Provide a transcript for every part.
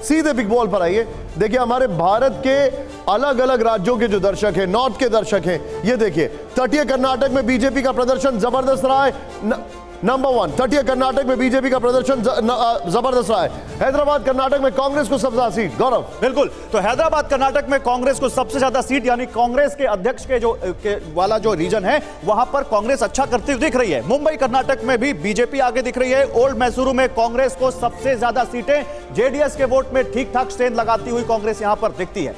सीधे big ball पर आइए। देखिए हमारे भारत के अलग अलग राज्यों के जो दर्शक हैं, नॉर्थ के दर्शक हैं, ये देखिए तटीय कर्नाटक में बीजेपी का प्रदर्शन जबरदस्त रहा है। नंबर 1, तटीय कर्नाटक में बीजेपी का प्रदर्शन जबरदस्त रहा है। हैदराबाद कर्नाटक में कांग्रेस को सबसे ज्यादा सीट। गौरव, बिल्कुल, तो हैदराबाद कर्नाटक में कांग्रेस को सबसे ज्यादा सीट, यानी कांग्रेस के अध्यक्ष के वाला जो रीजन है वहां पर कांग्रेस अच्छा करती हुई दिख रही है। मुंबई कर्नाटक में भी बीजेपी आगे दिख रही है। ओल्ड मैसूरू में कांग्रेस को सबसे ज्यादा सीटें, जेडीएस के वोट में ठीक ठाक स्टैंड लगाती हुई कांग्रेस यहां पर दिखती है।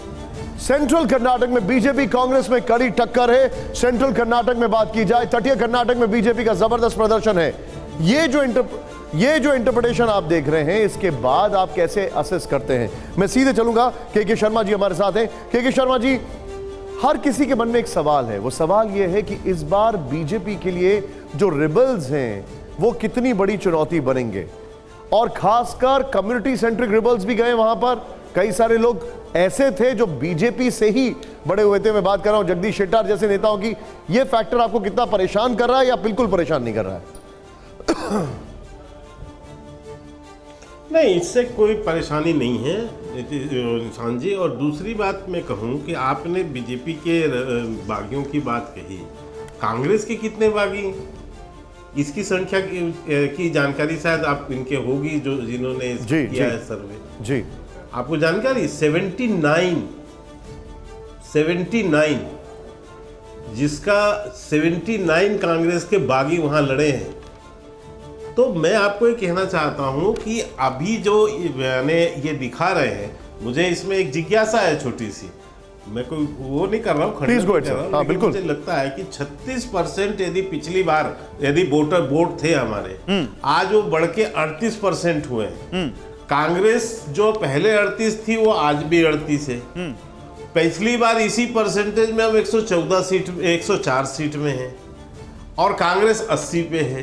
सेंट्रल कर्नाटक में बीजेपी कांग्रेस में कड़ी टक्कर है। सेंट्रल कर्नाटक में बात की जाए, तटीय कर्नाटक में बीजेपी का जबरदस्त प्रदर्शन है। ये जो इंटरप्रिटेशन आप देख रहे हैं, इसके बाद आप कैसे असेस करते हैं? मैं सीधे चलूंगा, के शर्मा जी हमारे साथ हैं। के शर्मा जी, हर किसी के मन में एक सवाल है। वो सवाल ये है कि इस बार बीजेपी के लिए जो रिबल्स हैं वो कितनी बड़ी चुनौती बनेंगे, और खासकर कम्युनिटी सेंट्रिक रिबल्स भी गए वहां पर। कई सारे लोग ऐसे थे जो बीजेपी से ही बड़े हुए थे। मैं बात कर रहा हूं जगदीश शेट्टार जैसे नेताओं की। यह फैक्टर आपको कितना परेशान कर रहा है या बिल्कुल परेशान नहीं कर रहा है? नहीं, इससे कोई परेशानी नहीं है इंसान जी। और दूसरी बात मैं कहूं कि आपने बीजेपी के बागियों की बात कही, कांग्रेस के कितने बागी, इसकी संख्या की जानकारी शायद आप इनके होगी जो जिन्होंने किया है सर्वे जी। आपको जानकारी 79, जिसका 79 कांग्रेस के बागी वहां लड़े हैं। तो मैं आपको ये कहना चाहता हूं कि अभी जो ये दिखा रहे हैं, मुझे इसमें एक जिज्ञासा है छोटी सी। मैं कोई वो नहीं कर रहा हूँ, खंडन नहीं कर रहा हूं, लेकिन मुझे लगता है कि 36% यदि पिछली बार यदि वोट थे हमारे, आज वो बढ़ के 38% हुए हैं। कांग्रेस जो पहले 38 थी वो आज भी 38 है। पिछली बार इसी परसेंटेज में हम 104 सीट में हैं और कांग्रेस 80 पे है।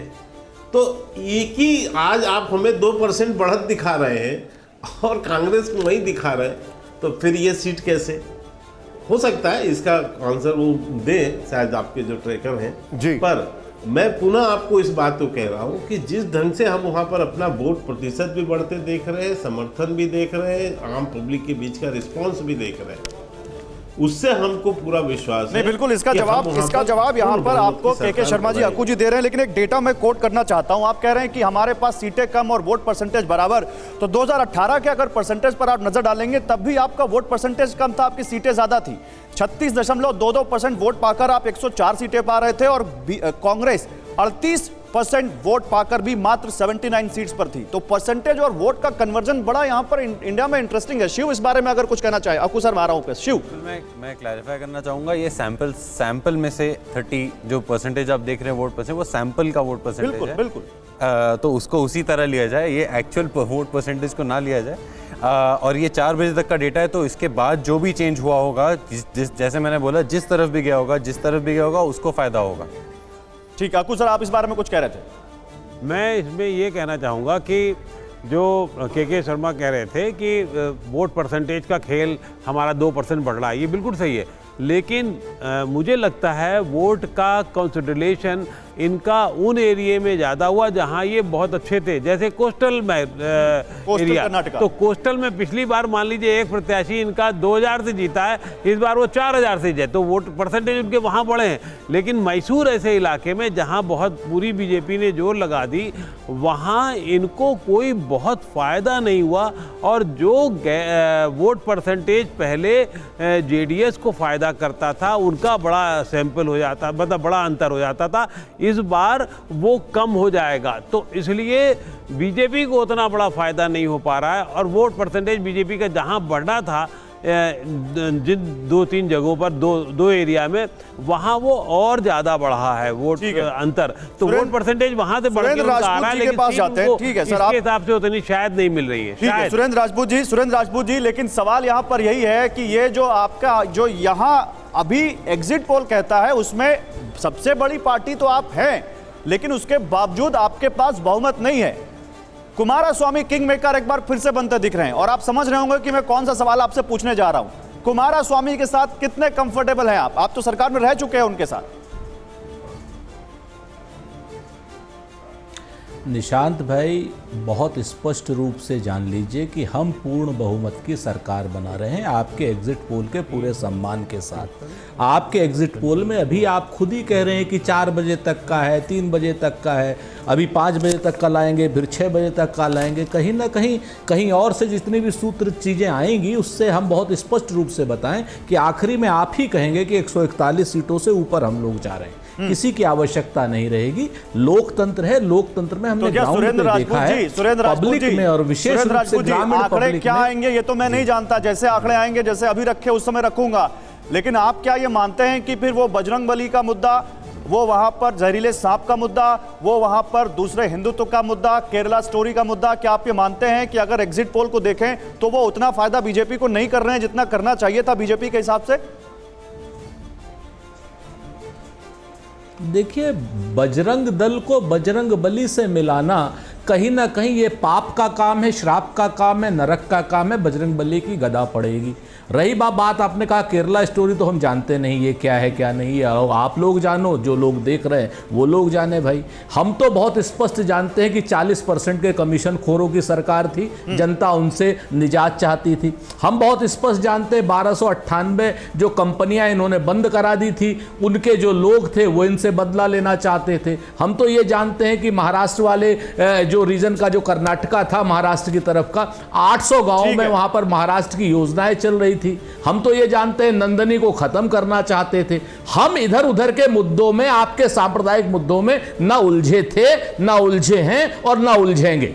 तो एक ही आज आप हमें 2% बढ़त दिखा रहे हैं और कांग्रेस को वही दिखा रहे हैं, तो फिर ये सीट कैसे हो सकता है? इसका आंसर वो दे शायद आपके जो ट्रैकर हैं जी। पर मैं पुनः आपको इस बात को कह रहा हूं कि जिस ढंग से हम वहां पर अपना वोट प्रतिशत भी बढ़ते देख रहे हैं, समर्थन भी देख रहे हैं, आम पब्लिक के बीच का रिस्पांस भी देख रहे हैं, उससे हमको पूरा विश्वास नहीं, है। बिल्कुल इसका जवाब यहाँ पर आपको के शर्मा जी, अक्कू जी दे रहे हैं। लेकिन एक डेटा मैं कोट करना चाहता हूं। आप कह रहे हैं कि हमारे पास सीटें कम और वोट परसेंटेज बराबर। तो 2018 के अगर परसेंटेज पर आप नजर डालेंगे तब भी आपका वोट परसेंटेज कम था, आपकी सीटें ज्यादा थी। 36.22% वोट पाकर आप 104 सीटें पा रहे थे और कांग्रेस 38% वोट पाकर भी मात्र 79 सीट्स पर थी। तो परसेंटेज और वोट का कन्वर्जन बड़ा यहां पर इंडिया में इंटरेस्टिंग है। शिव, इस बारे में अगर कुछ कहना चाहे। अक्कू सर, मारा हूं पे शिव। मैं क्लैरिफाई करना चाहूंगा, ये सैंपल में से 30 जो परसेंटेज आप देख रहे हैं वोट परसेंटेज, वो सैंपल का वोट परसेंटेज है। बिल्कुल। तो उसको उसी तरह लिया जाए, ये एक्चुअल वोट परसेंटेज को ना लिया जाए। और ये 4 बजे तक का डेटा है, तो इसके बाद जो भी चेंज हुआ होगा, जैसे मैंने बोला, जिस तरफ भी गया होगा उसको फायदा होगा। ठीक है, अक्कू सर, आप इस बारे में कुछ कह रहे थे? मैं इसमें ये कहना चाहूँगा कि जो के शर्मा कह रहे थे कि वोट परसेंटेज का खेल हमारा 2% बढ़ रहा है, ये बिल्कुल सही है। लेकिन मुझे लगता है वोट का कंसोलिडेशन इनका उन एरिया में ज़्यादा हुआ जहां ये बहुत अच्छे थे, जैसे कोस्टल एरिया। तो कोस्टल में पिछली बार मान लीजिए एक प्रत्याशी इनका 2000 से जीता है, इस बार वो 4000 से जीते, तो वोट परसेंटेज उनके वहां बढ़े हैं। लेकिन मैसूर ऐसे इलाके में जहां बहुत पूरी बीजेपी ने जोर लगा दी, वहां इनको कोई बहुत फ़ायदा नहीं हुआ। और जो वोट परसेंटेज पहले जेडीएस को फ़ायदा करता था, उनका बड़ा सैंपल हो जाता, मतलब बड़ा अंतर हो जाता था, इस बार वो कम हो जाएगा। तो इसलिए बीजेपी को उतना बड़ा फायदा नहीं हो पा रहा है। और वोट परसेंटेज बीजेपी का जहां बढ़ना था, जिन 2-3 जगहों पर, दो एरिया में, वहां वो और ज्यादा बढ़ा है वोट अंतर। तो वोट परसेंटेज वहां से बढ़ के आ रहा है, लेकिन पास जाते हैं। ठीक है सर, इसके हिसाब से उतनी शायद नहीं मिल रही है। सुरेंद्र राजपूत जी, लेकिन सवाल यहां पर यही है कि ये जो आपका जो यहां अभी एग्जिट पोल कहता है, उसमें सबसे बड़ी पार्टी तो आप हैं, लेकिन उसके बावजूद आपके पास बहुमत नहीं है। कुमारस्वामी किंग मेकर एक बार फिर से बनते दिख रहे हैं, और आप समझ रहे होंगे कि मैं कौन सा सवाल आपसे पूछने जा रहा हूं। कुमारस्वामी के साथ कितने कंफर्टेबल हैं आप तो सरकार में रह चुके हैं उनके साथ। निशांत भाई, बहुत स्पष्ट रूप से जान लीजिए कि हम पूर्ण बहुमत की सरकार बना रहे हैं आपके एग्जिट पोल के पूरे सम्मान के साथ। आपके एग्जिट पोल में अभी आप खुद ही कह रहे हैं कि 4 बजे तक का है, 3 बजे तक का है, अभी 5 बजे तक का लाएंगे, फिर 6 बजे तक का लाएंगे। कहीं ना कहीं और से जितनी भी सूत्र चीज़ें आएंगी उससे हम बहुत स्पष्ट रूप से बताएं कि आखिरी में आप ही कहेंगे कि 141 सीटों से ऊपर हम लोग जा रहे हैं। किसी की आवश्यकता नहीं रहेगी। लोकतंत्र है, लोकतंत्र में हमने ग्राउंड पे देखा है, पब्लिक में और विशेष रूप से ग्रामीण आंकड़े पब्लिक क्या में। आएंगे ये तो मैं नहीं जानता, जैसे आंकड़े आएंगे जैसे अभी रखे उस समय रखूंगा, लेकिन आप क्या ये मानते हैं कि फिर वो बजरंगबली का मुद्दा, वो वहां पर जहरीले सांप का मुद्दा, वो वहां पर दूसरे हिंदुत्व का मुद्दा, केरला स्टोरी का मुद्दा, क्या आप ये मानते हैं कि अगर एग्जिट पोल को देखें तो वो उतना फायदा बीजेपी को नहीं कर रहे हैं जितना करना चाहिए था बीजेपी के हिसाब से? देखिए, बजरंग दल को बजरंग बली से मिलाना कहीं ना कहीं ये पाप का काम है, श्राप का काम है, नरक का काम है। बजरंग बली की गदा पड़ेगी। रही बात आपने कहा केरला स्टोरी, तो हम जानते नहीं ये क्या है क्या नहीं है। आप लोग जानो, जो लोग देख रहे हैं वो लोग जाने भाई। हम तो बहुत स्पष्ट जानते हैं कि 40% के कमीशन खोरों की सरकार थी, जनता उनसे निजात चाहती थी। हम बहुत स्पष्ट जानते हैं 1298 जो कंपनियां इन्होंने बंद करा दी थी, उनके जो लोग थे वो इनसे बदला लेना चाहते थे। हम तो ये जानते हैं कि महाराष्ट्र वाले जो रीजन का, जो कर्नाटका था महाराष्ट्र की तरफ का, 800 गांवों में वहां पर महाराष्ट्र की योजनाएं चल रही थी। हम तो ये जानते हैं नंदनी को खत्म करना चाहते थे। हम इधर उधर के मुद्दों में, आपके सांप्रदायिक मुद्दों में न उलझे थे, न उलझे हैं और न उलझेंगे।